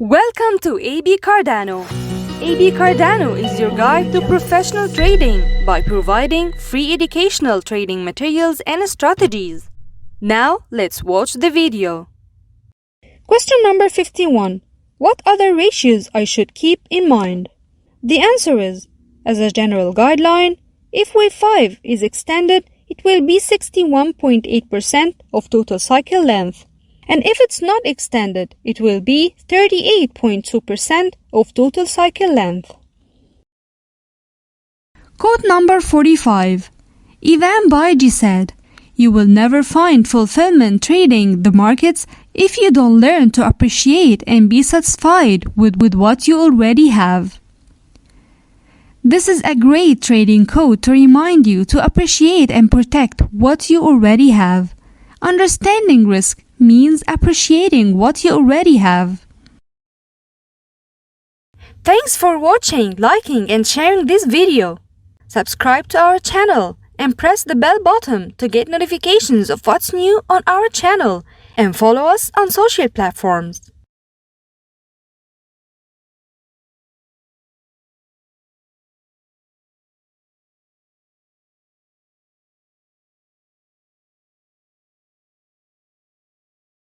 Welcome to AB Cardano. AB Cardano is your guide to professional trading by providing free educational trading materials and strategies. Now, let's watch the video. Question number 51. What other ratios I should keep in mind? The answer is, as a general guideline, if wave 5 is extended, it will be 61.8% of total cycle length. And if it's not extended, it will be 38.2% of total cycle length. Quote number 45. Ivan Baiji said, "You will never find fulfillment trading the markets if you don't learn to appreciate and be satisfied with what you already have." This is a great trading code to remind you to appreciate and protect what you already have. Understanding risk means appreciating what you already have. Thanks for watching, liking and sharing this video. Subscribe to our channel and press the bell button to get notifications of what's new on our channel, and follow us on social platforms.